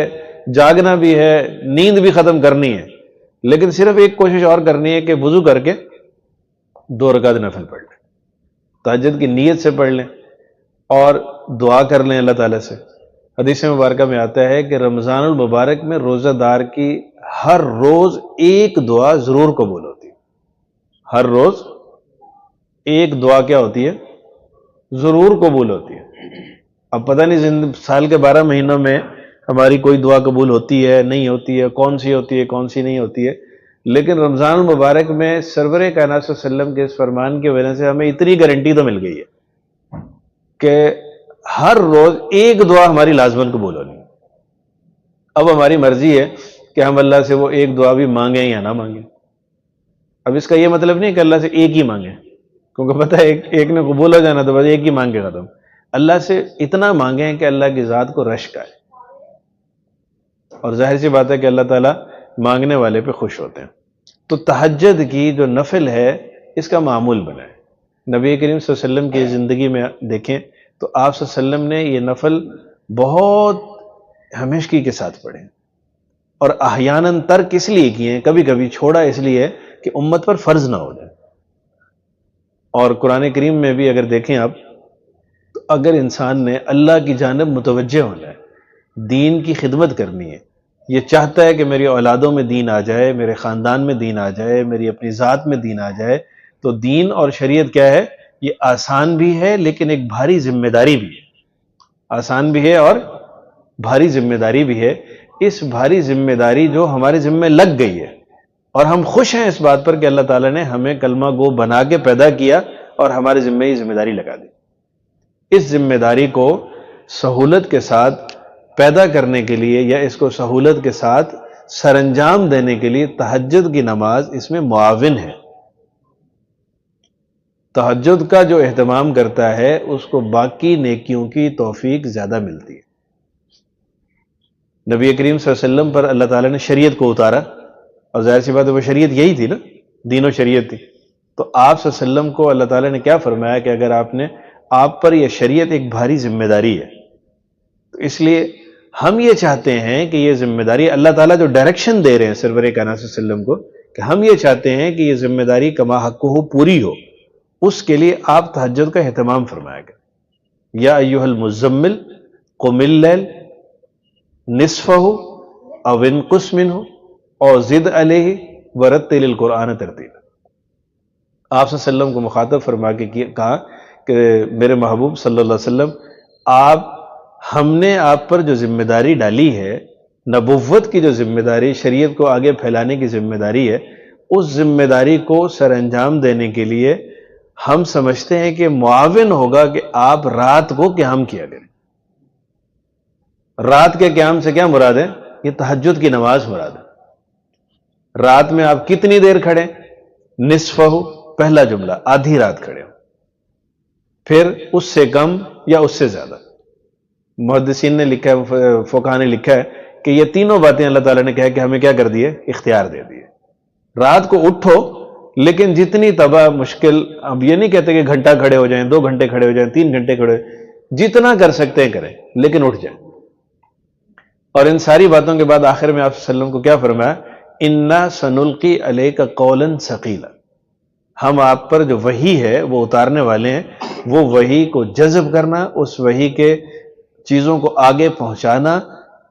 جاگنا بھی ہے، نیند بھی ختم کرنی ہے، لیکن صرف ایک کوشش اور کرنی ہے کہ وضو کر کے 2 رکعت نفل پڑھ لیں، تہجد کی نیت سے پڑھ لیں اور دعا کر لیں اللہ تعالیٰ سے. حدیث مبارکہ میں آتا ہے کہ رمضان المبارک میں روزہ دار کی ہر روز ایک دعا ضرور قبول ہوتی ہے. ہر روز ایک دعا کیا ہوتی ہے؟ ضرور قبول ہوتی ہے. اب پتہ نہیں سال کے 12 مہینوں میں ہماری کوئی دعا قبول ہوتی ہے نہیں ہوتی ہے، کون سی ہوتی ہے کون سی نہیں ہوتی ہے، لیکن رمضان المبارک میں سرور کائنات صلی اللہ علیہ وسلم کے اس فرمان کی وجہ سے ہمیں اتنی گارنٹی تو مل گئی ہے کہ ہر روز ایک دعا ہماری لازماً قبول ہونی. اب ہماری مرضی ہے کہ ہم اللہ سے وہ ایک دعا بھی مانگیں یا نہ مانگیں. اب اس کا یہ مطلب نہیں کہ اللہ سے ایک ہی مانگیں، کیونکہ پتہ ہے ایک نے قبول ہو جانا تو بس ایک ہی مانگ کے ختم. اللہ سے اتنا مانگیں کہ اللہ کی ذات کو رشک آئے، اور ظاہر سی بات ہے کہ اللہ تعالیٰ مانگنے والے پہ خوش ہوتے ہیں. تو تہجد کی جو نفل ہے اس کا معمول بنائیں. نبی کریم صلی اللہ علیہ وسلم کی زندگی میں دیکھیں تو آپ صلی اللہ علیہ وسلم نے یہ نفل بہت ہمیشگی کے ساتھ پڑھے، اور احیاناً ترک اس لیے کیے ہیں، کبھی کبھی چھوڑا اس لیے کہ امت پر فرض نہ ہو جائے. اور قرآن کریم میں بھی اگر دیکھیں آپ تو اگر انسان نے اللہ کی جانب متوجہ ہونا ہے، دین کی خدمت کرنی ہے، یہ چاہتا ہے کہ میری اولادوں میں دین آ جائے، میرے خاندان میں دین آ جائے، میری اپنی ذات میں دین آ جائے، تو دین اور شریعت کیا ہے؟ یہ آسان بھی ہے لیکن ایک بھاری ذمہ داری بھی ہے. آسان بھی ہے اور بھاری ذمہ داری بھی ہے. اس بھاری ذمہ داری جو ہمارے ذمہ لگ گئی ہے، اور ہم خوش ہیں اس بات پر کہ اللہ تعالیٰ نے ہمیں کلمہ گو بنا کے پیدا کیا اور ہمارے ذمہ یہ ذمہ داری لگا دی. اس ذمہ داری کو سہولت کے ساتھ پیدا کرنے کے لیے یا اس کو سہولت کے ساتھ سر انجام دینے کے لیے تہجد کی نماز اس میں معاون ہے. تہجد کا جو اہتمام کرتا ہے اس کو باقی نیکیوں کی توفیق زیادہ ملتی ہے. نبی کریم صلی اللہ علیہ وسلم پر اللہ تعالیٰ نے شریعت کو اتارا، اور ظاہر سی بات ہے وہ شریعت یہی تھی نا، دین و شریعت تھی. تو آپ صلی اللہ علیہ وسلم کو اللہ تعالیٰ نے کیا فرمایا کہ اگر آپ پر یہ شریعت ایک بھاری ذمہ داری ہے، تو اس لیے ہم یہ چاہتے ہیں کہ یہ ذمہ داری اللہ تعالیٰ جو ڈائریکشن دے رہے ہیں سرور کائنات صلی اللہ علیہ وسلم کو کہ ہم یہ چاہتے ہیں کہ یہ ذمہ داری کما حق ہو، پوری ہو، اس کے لیے آپ تہجد کا اہتمام فرمایا گیا. یا ایھا المزمل قم اللیل نصفہ او انقص منہ او زد علیہ ورتل القرآن ترتیلا. آپ صلی اللہ علیہ وسلم کو مخاطب فرما کے کہا کہ میرے محبوب صلی اللہ علیہ وسلم، ہم نے آپ پر جو ذمہ داری ڈالی ہے، نبوت کی جو ذمہ داری، شریعت کو آگے پھیلانے کی ذمہ داری ہے، اس ذمہ داری کو سر انجام دینے کے لیے ہم سمجھتے ہیں کہ معاون ہوگا کہ آپ رات کو قیام کیا کریں. رات کے قیام سے کیا مراد ہے؟ یہ تہجد کی نماز مراد ہے. رات میں آپ کتنی دیر کھڑے؟ نصفہ، پہلا جملہ، آدھی رات کھڑے ہو، پھر اس سے کم یا اس سے زیادہ. محدثین نے لکھا ہے، فقہاء نے لکھا ہے کہ یہ تینوں باتیں اللہ تعالیٰ نے کہا کہ ہمیں کیا کر دیے؟ اختیار دے دیے. رات کو اٹھو، لیکن جتنی تباہ مشکل، اب یہ نہیں کہتے کہ گھنٹہ کھڑے ہو جائیں، 2 گھنٹے کھڑے ہو جائیں، 3 گھنٹے کھڑے ہو جائیں، جتنا کر سکتے ہیں کریں لیکن اٹھ جائیں. اور ان ساری باتوں کے بعد آخر میں آپ صلی اللہ علیہ وسلم کو کیا فرمایا؟ انا سنلقی علیک قولا ثقیلا. ہم آپ پر جو وحی ہے وہ اتارنے والے ہیں، وہ وحی کو جذب کرنا، اس وحی کے چیزوں کو آگے پہنچانا،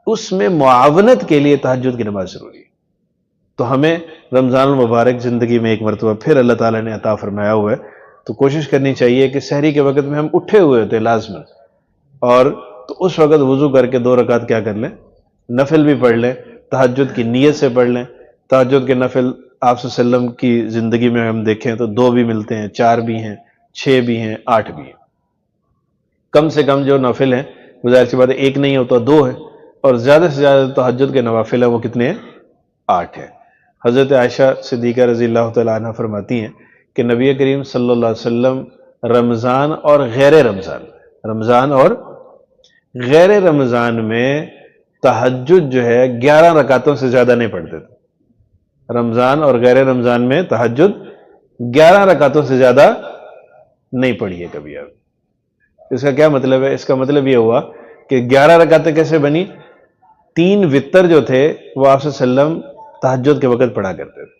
اس میں معاونت کے لیے تہجد کی نماز ضروری ہے. تو ہمیں رمضان المبارک زندگی میں ایک مرتبہ پھر اللہ تعالیٰ نے عطا فرمایا ہوا ہے، تو کوشش کرنی چاہیے کہ سحری کے وقت میں ہم اٹھے ہوئے ہوتے لازماً، اور تو اس وقت وضو کر کے 2 رکعت کیا کر لیں؟ نفل بھی پڑھ لیں، تہجد کی نیت سے پڑھ لیں. تہجد کے نفل آپ صلی اللہ علیہ وسلم کی زندگی میں ہم دیکھیں تو 2 بھی ملتے ہیں، 4 بھی ہیں، 6 بھی ہیں، 8 بھی ہیں. کم سے کم جو نفل ہیں ظاہر سی بات ہے 1 نہیں ہوتا 2 ہے، اور زیادہ سے زیادہ تہجد کے نوافل ہیں وہ کتنے ہیں؟ 8 ہیں. حضرت عائشہ صدیقہ رضی اللہ تعالیٰ عنہ فرماتی ہیں کہ نبی کریم صلی اللہ علیہ وسلم رمضان اور غیر رمضان میں تہجد جو ہے 11 رکعتوں سے زیادہ نہیں پڑھتے تھے. رمضان اور غیر رمضان میں تہجد 11 رکعتوں سے زیادہ نہیں پڑھی ہے کبھی آپ۔ اس کا کیا مطلب ہے؟ اس کا مطلب یہ ہوا کہ 11 رکعتیں کیسے بنی؟ 3 وتر جو تھے وہ آپ صلی اللہ علیہ وسلم تہجد کے وقت پڑھا کرتے تھے۔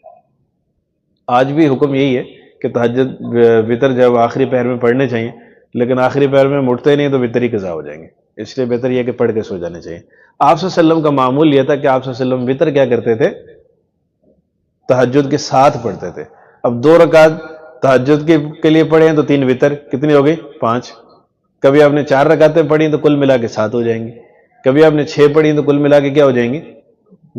آج بھی حکم یہی ہے کہ تہجد وتر جب آخری پہر میں پڑھنے چاہیے، لیکن آخری پہر میں مڑتے نہیں تو وتر ہی قضا ہو جائیں گے، اس لیے بہتر یہ ہے کہ پڑھ کے سو جانے چاہیے۔ آپ صلی اللہ علیہ وسلم کا معمول یہ تھا کہ آپ صلی اللہ علیہ وسلم وتر کیا کرتے تھے؟ تہجد کے ساتھ پڑھتے تھے۔ اب 2 رکعت تہجد کے لیے پڑھے ہیں تو 3 وتر کتنی ہو گئی؟ 5۔ کبھی آپ نے 4 رکعتیں پڑھی تو کل ملا کے 7 ہو جائیں گی، کبھی آپ نے 6 پڑھی تو کل ملا کے کیا ہو جائیں گی؟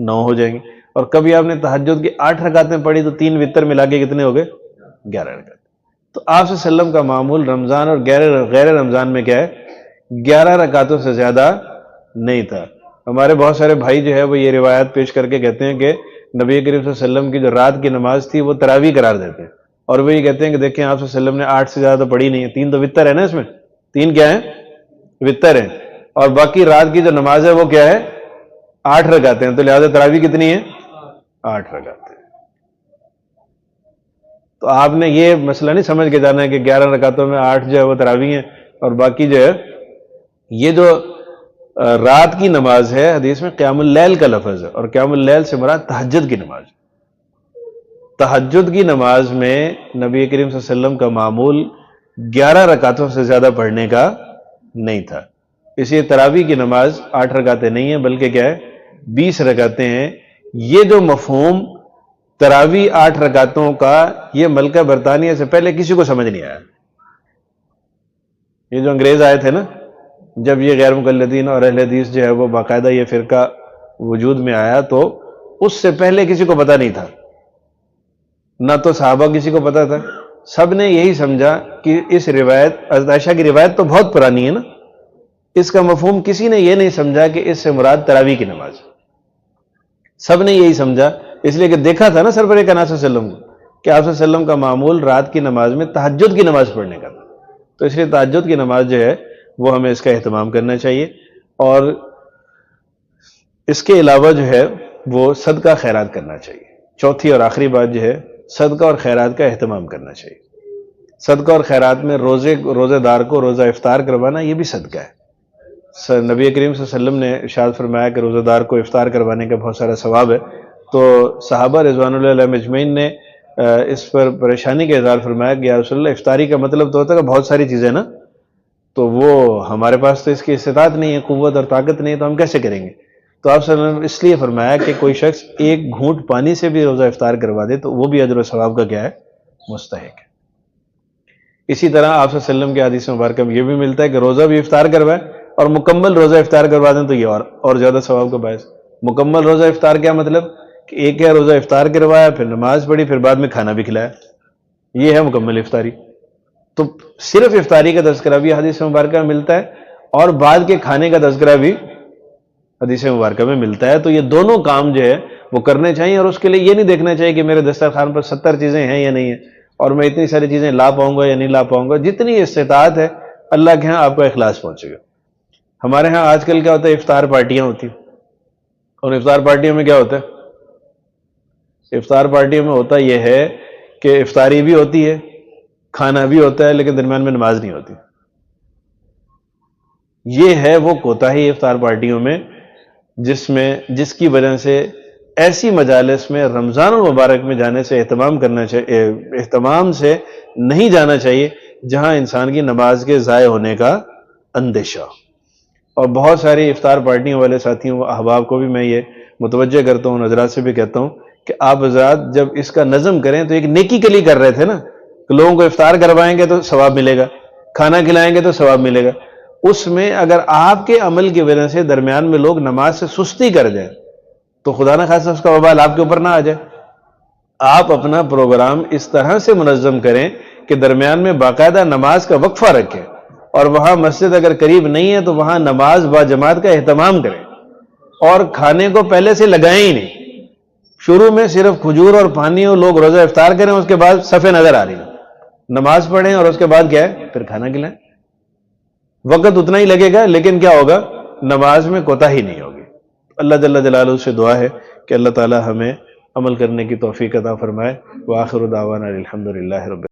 9 ہو جائیں گی، اور کبھی آپ نے تہجد کی 8 رکعتیں پڑھی تو 3 وتر ملا کے کتنے ہو گئے؟ 11 رکعت۔ تو آپ صلی اللہ علیہ وسلم کا معمول رمضان اور غیر رمضان میں کیا ہے؟ 11 رکعتوں سے زیادہ نہیں تھا۔ ہمارے بہت سارے بھائی جو ہے وہ یہ روایات پیش کر کے کہتے ہیں کہ نبی کریم صلی اللہ علیہ وسلم کی جو رات کی نماز تھی وہ تراویح قرار دیتے ہیں، اور وہ یہ کہتے ہیں کہ دیکھیں آپ صلی اللہ علیہ وسلم نے 8 سے زیادہ تو پڑھی نہیں ہے، 3 تو وتر ہے نا، اس میں 3 کیا ہیں؟ وتر ہیں، اور باقی رات کی جو نماز ہے وہ کیا ہے؟ 8 رکعتیں ہیں، تو لہٰذا تراویح کتنی ہے؟ 8 رکعتیں۔ تو آپ نے یہ مسئلہ نہیں سمجھ کے جانا ہے کہ 11 رکعتوں میں 8 جو ہے وہ تراویح ہیں، اور باقی جو ہے یہ جو رات کی نماز ہے، حدیث میں قیام اللیل کا لفظ ہے، اور قیام اللیل سے مراد تہجد کی نماز۔ تہجد کی نماز میں نبی کریم صلی اللہ علیہ وسلم کا معمول 11 رکعتوں سے زیادہ پڑھنے کا نہیں تھا۔ اس لیے تراویح کی نماز 8 رکعتیں نہیں ہیں، بلکہ کیا ہے؟ 20 رکعتیں ہیں۔ یہ جو مفہوم تراویح 8 رکعتوں کا، یہ ملکہ برطانیہ سے پہلے کسی کو سمجھ نہیں آیا۔ یہ جو انگریز آئے تھے نا، جب یہ غیر مقلدین اور اہل حدیث جو ہے وہ باقاعدہ یہ فرقہ وجود میں آیا، تو اس سے پہلے کسی کو پتہ نہیں تھا، نہ تو صحابہ کسی کو پتہ تھا۔ سب نے یہی سمجھا کہ اس روایت، حضرت عائشہ کی روایت تو بہت پرانی ہے نا، اس کا مفہوم کسی نے یہ نہیں سمجھا کہ اس سے مراد تراویح کی نماز۔ سب نے یہی سمجھا، اس لیے کہ دیکھا تھا نا سرور کائنات صلی اللہ علیہ وسلم کو کہ آپ صلی اللہ علیہ وسلم کا معمول رات کی نماز میں تہجد کی نماز پڑھنے کا تھا، تو اس لیے تہجد کی نماز جو ہے وہ ہمیں اس کا اہتمام کرنا چاہیے، اور اس کے علاوہ جو ہے وہ صدقہ خیرات کرنا چاہیے۔ چوتھی اور آخری بات جو ہے، صدقہ اور خیرات کا اہتمام کرنا چاہیے۔ صدقہ اور خیرات میں روزے دار کو روزہ افطار کروانا، یہ بھی صدقہ ہے۔ نبی کریم صلی اللہ علیہ وسلم نے ارشاد فرمایا کہ روزہ دار کو افطار کروانے کا بہت سارا ثواب ہے، تو صحابہ رضوان اللہ علیہم اجمعین نے اس پر پریشانی کا اظہار فرمایا کہ یا رسول اللہ، افطاری کا مطلب تو ہوتا ہے کہ بہت ساری چیزیں نا، تو وہ ہمارے پاس تو اس کی استطاعت نہیں ہے، قوت اور طاقت نہیں ہے، تو ہم کیسے کریں گے؟ تو آپ صلی اللہ علیہ وسلم اس لیے فرمایا کہ کوئی شخص ایک گھونٹ پانی سے بھی روزہ افطار کروا دے تو وہ بھی اجر و ثواب کا کیا ہے؟ مستحق ہے۔ اسی طرح آپ صلی اللہ علیہ وسلم کے حدیث مبارکہ میں یہ بھی ملتا ہے کہ روزہ بھی افطار کروائے اور مکمل روزہ افطار کروا دیں تو یہ اور زیادہ ثواب کا باعث۔ مکمل روزہ افطار کیا مطلب؟ کہ ایک ہے روزہ افطار کروایا، پھر نماز پڑھی، پھر بعد میں کھانا بھی کھلایا، یہ ہے مکمل افطاری۔ تو صرف افطاری کا تذکرہ بھی حدیث مبارکہ میں ملتا ہے، اور بعد کے کھانے کا تذکرہ بھی حدیث مبارکہ میں ملتا ہے۔ تو یہ دونوں کام جو ہے وہ کرنے چاہیے، اور اس کے لیے یہ نہیں دیکھنا چاہیے کہ میرے دسترخوان پر 70 چیزیں ہیں یا نہیں ہیں، اور میں اتنی ساری چیزیں لا پاؤں گا یا نہیں لا پاؤں گا۔ جتنی استطاعت ہے اللہ کے ہاں آپ کا اخلاص پہنچے گا۔ ہمارے ہاں آج کل کیا ہوتا ہے؟ افطار پارٹیاں ہوتی ہیں، اور افطار پارٹیوں میں کیا ہوتا ہے؟ افطار پارٹیوں میں ہوتا یہ ہے کہ افطاری بھی ہوتی ہے، کھانا بھی ہوتا ہے، لیکن درمیان میں نماز نہیں ہوتی۔ یہ ہے وہ کوتاہی افطار پارٹیوں میں، جس کی وجہ سے ایسی مجالس میں رمضان المبارک میں جانے سے اہتمام سے نہیں جانا چاہیے جہاں انسان کی نماز کے ضائع ہونے کا اندیشہ ہو۔ اور بہت ساری افطار پارٹیوں والے ساتھیوں احباب کو بھی میں یہ متوجہ کرتا ہوں، حضرات سے بھی کہتا ہوں کہ آپ حضرات جب اس کا نظم کریں تو ایک نیکی کے لیے کر رہے تھے نا، کہ لوگوں کو افطار کروائیں گے تو ثواب ملے گا، کھانا کھلائیں گے تو ثواب ملے گا۔ اس میں اگر آپ کے عمل کی وجہ سے درمیان میں لوگ نماز سے سستی کر جائیں تو خدا نہ خاصہ اس کا وبال آپ کے اوپر نہ آ جائے۔ آپ اپنا پروگرام اس طرح سے منظم کریں کہ درمیان میں باقاعدہ نماز کا وقفہ رکھیں، اور وہاں مسجد اگر قریب نہیں ہے تو وہاں نماز با جماعت کا اہتمام کریں، اور کھانے کو پہلے سے لگائیں ہی نہیں۔ شروع میں صرف کھجور اور پانی اور لوگ روزہ افطار کریں، اس کے بعد صفیں نظر آ رہی ہیں، نماز پڑھیں اور اس کے بعد کیا ہے؟ پھر کھانا کھلائیں۔ وقت اتنا ہی لگے گا لیکن کیا ہوگا؟ نماز میں کوتاہی نہیں ہوگی۔ اللہ جل جلالہ سے دعا ہے کہ اللہ تعالی ہمیں عمل کرنے کی توفیق عطا فرمائے۔ وآخر دعوانا الحمدللہ رب